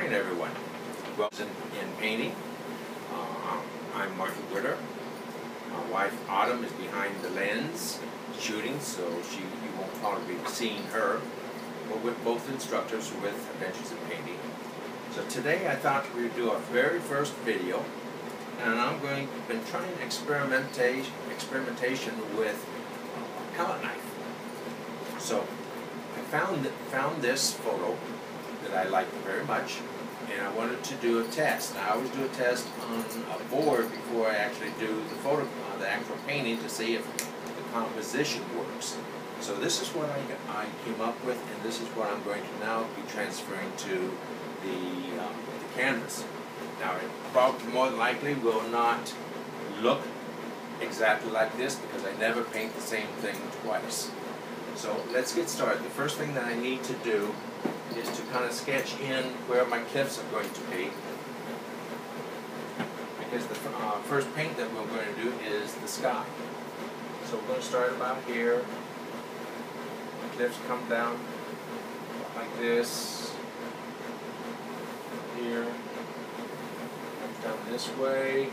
morning, everyone. Welcome in painting. I'm Martin Witter. My wife Autumn is behind the lens shooting, so you won't probably be seeing her. But we're both instructors with Adventures in Painting. So today I thought we'd do our very first video, and been trying experimentation with a palette knife. So I found this photo that I liked very much, and I wanted to do a test. I always do a test on a board before I actually do the actual painting to see if the composition works. So this is what I came up with, and this is what I'm going to now be transferring to the canvas. Now it probably more than likely will not look exactly like this because I never paint the same thing twice. So let's get started. The first thing that I need to do is to kind of sketch in where my cliffs are going to be, because the first paint that we're going to do is the sky. So we're going to start about here. The cliffs come down like this. Here. Comes down this way.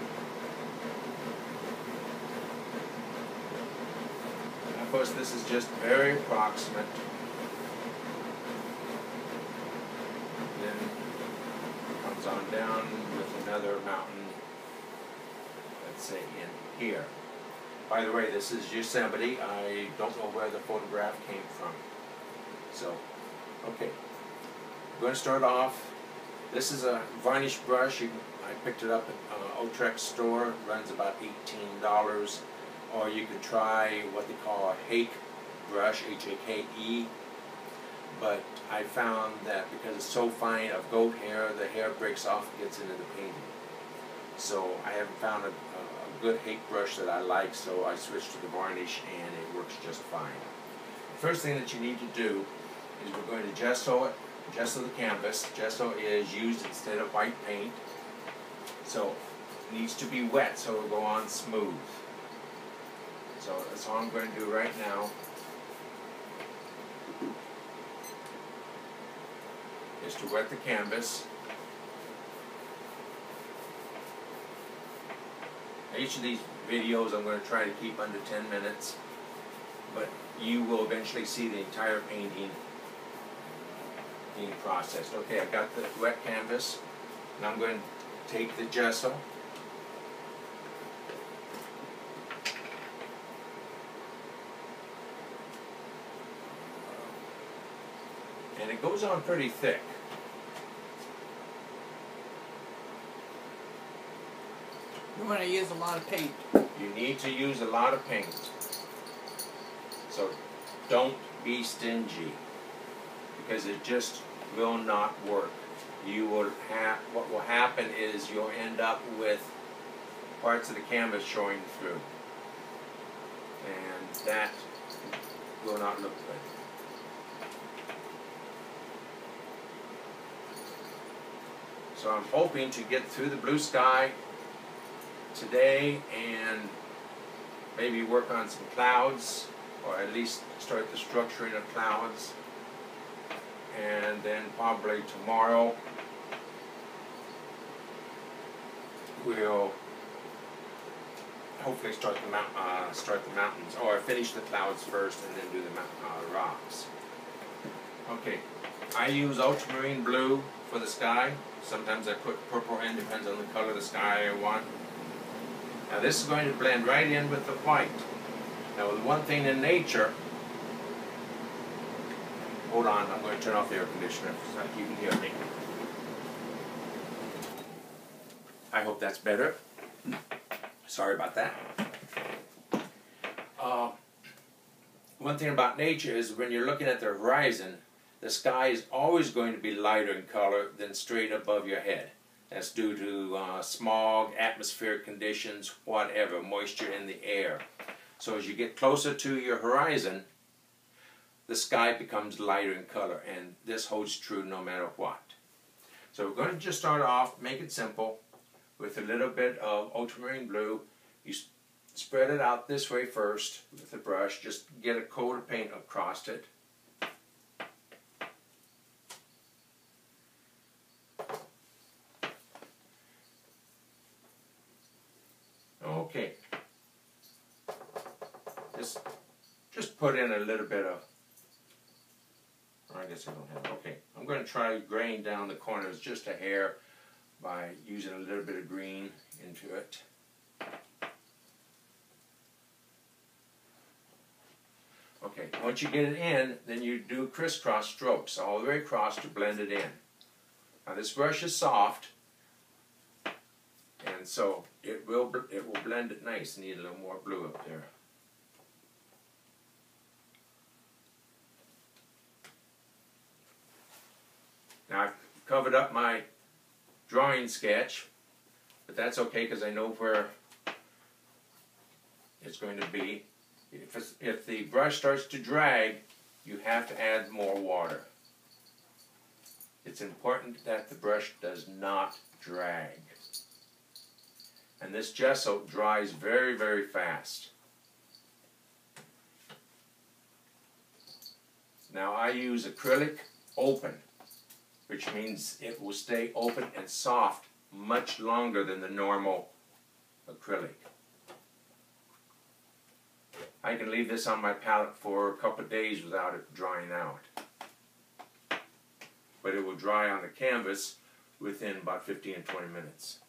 And of course this is just very approximate. On down with another mountain, let's say in here. By the way, this is Yosemite. I don't know where the photograph came from. So, okay. I'm going to start off. This is a varnish brush. I picked it up at an Utrecht store. It runs about $18. Or you could try what they call a hake brush, H-A-K-E. But I found that because it's so fine of goat hair, the hair breaks off and gets into the painting. So I haven't found a good hake brush that I like, so I switched to the varnish and it works just fine. The first thing that you need to do is we're going to gesso the canvas. Gesso is used instead of white paint. So it needs to be wet so it'll go on smooth. So that's all I'm going to do right now. Is to wet the canvas. Each of these videos I'm going to try to keep under 10 minutes, but you will eventually see the entire painting being processed. Okay, I got the wet canvas, and I'm going to take the gesso. And it goes on pretty thick. You want to use a lot of paint. You need to use a lot of paint. So don't be stingy, because it just will not work. What will happen is you'll end up with parts of the canvas showing through. And that will not look good. So I'm hoping to get through the blue sky today and maybe work on some clouds, or at least start the structuring of clouds. And then probably tomorrow we'll hopefully start the mountains, or finish the clouds first and then do the rocks. Okay, I use ultramarine blue for the sky. Sometimes I put purple in, depends on the color of the sky I want. Now this is going to blend right in with the white. Now the one thing in nature, hold on, I'm going to turn off the air conditioner so you can hear me. I hope that's better. Sorry about that. One thing about nature is when you're looking at the horizon, the sky is always going to be lighter in color than straight above your head. That's due to smog, atmospheric conditions, whatever, moisture in the air. So as you get closer to your horizon, the sky becomes lighter in color, and this holds true no matter what. So we're going to just start off, make it simple, with a little bit of ultramarine blue. You spread it out this way first with the brush, just get a coat of paint across it. put in a little bit of, I guess I don't have it. Okay, I'm going to try graying down the corners just a hair by using a little bit of green into it. Okay, once you get it in, then you do crisscross strokes all the way across to blend it in. Now this brush is soft, and so it will blend it nice. Need a little more blue up there. Now I've covered up my drawing sketch, but that's okay because I know where it's going to be. If the brush starts to drag, you have to add more water. It's important that the brush does not drag. And this gesso dries very, very fast. Now I use acrylic open, which means it will stay open and soft much longer than the normal acrylic. I can leave this on my palette for a couple of days without it drying out. But it will dry on the canvas within about 15 to 20 minutes.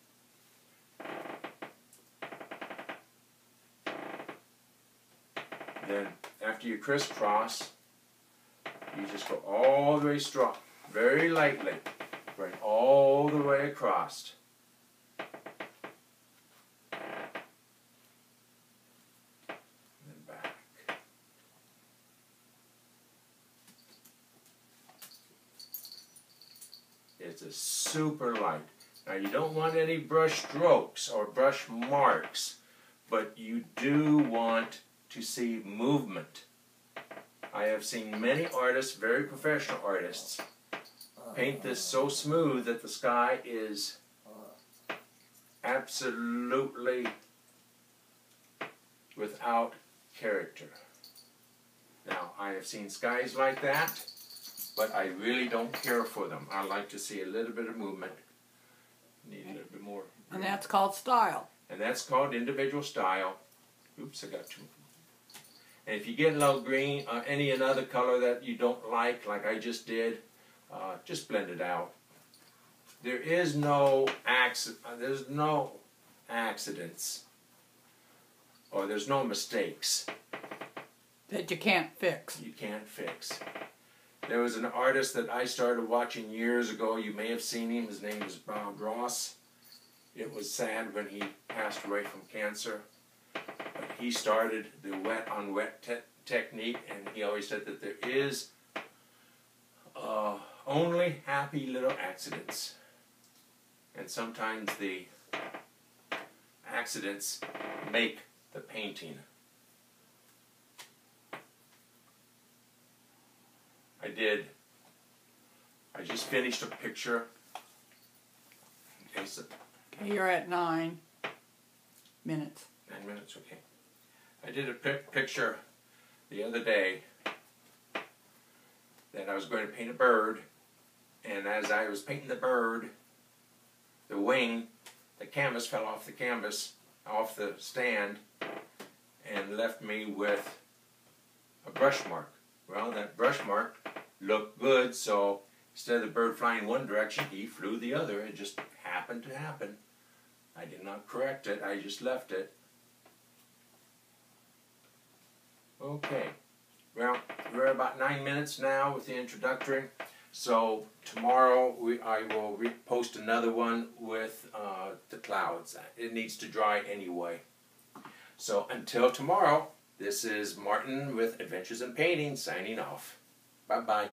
Then after you crisscross, you just go all the way strong, very lightly, bring all the way across. It's a super light. Now you don't want any brush strokes or brush marks, but you do want to see movement. I have seen many artists, very professional artists, paint this so smooth that the sky is absolutely without character. Now I have seen skies like that, but I really don't care for them. I like to see a little bit of movement. Need a little bit more. And that's called style. And that's called individual style. Oops, I got two. And if you get a little green, any another color that you don't like I just did, just blend it out. There is no there's no accidents, or there's no mistakes That you can't fix. you can't fix. There was an artist that I started watching years ago. You may have seen him. His name is Bob Ross. It was sad when he passed away from cancer. But he started the wet on wet technique, and he always said that there is only happy little accidents. And sometimes the accidents make the painting. I just finished a picture. Okay, so Okay, you're at 9 minutes. 9 minutes, okay. I did a picture the other day that I was going to paint a bird, and as I was painting the bird, the wing, the canvas fell off the canvas, off the stand, and left me with a brush mark. Well, that brush mark looked good, so instead of the bird flying one direction, he flew the other. It just happened to happen. I did not correct it, I just left it. Okay, well, we're about 9 minutes now with the introductory, so tomorrow I will post another one with the clouds. It needs to dry anyway. So until tomorrow, this is Martin with Adventures in Painting signing off. Bye-bye.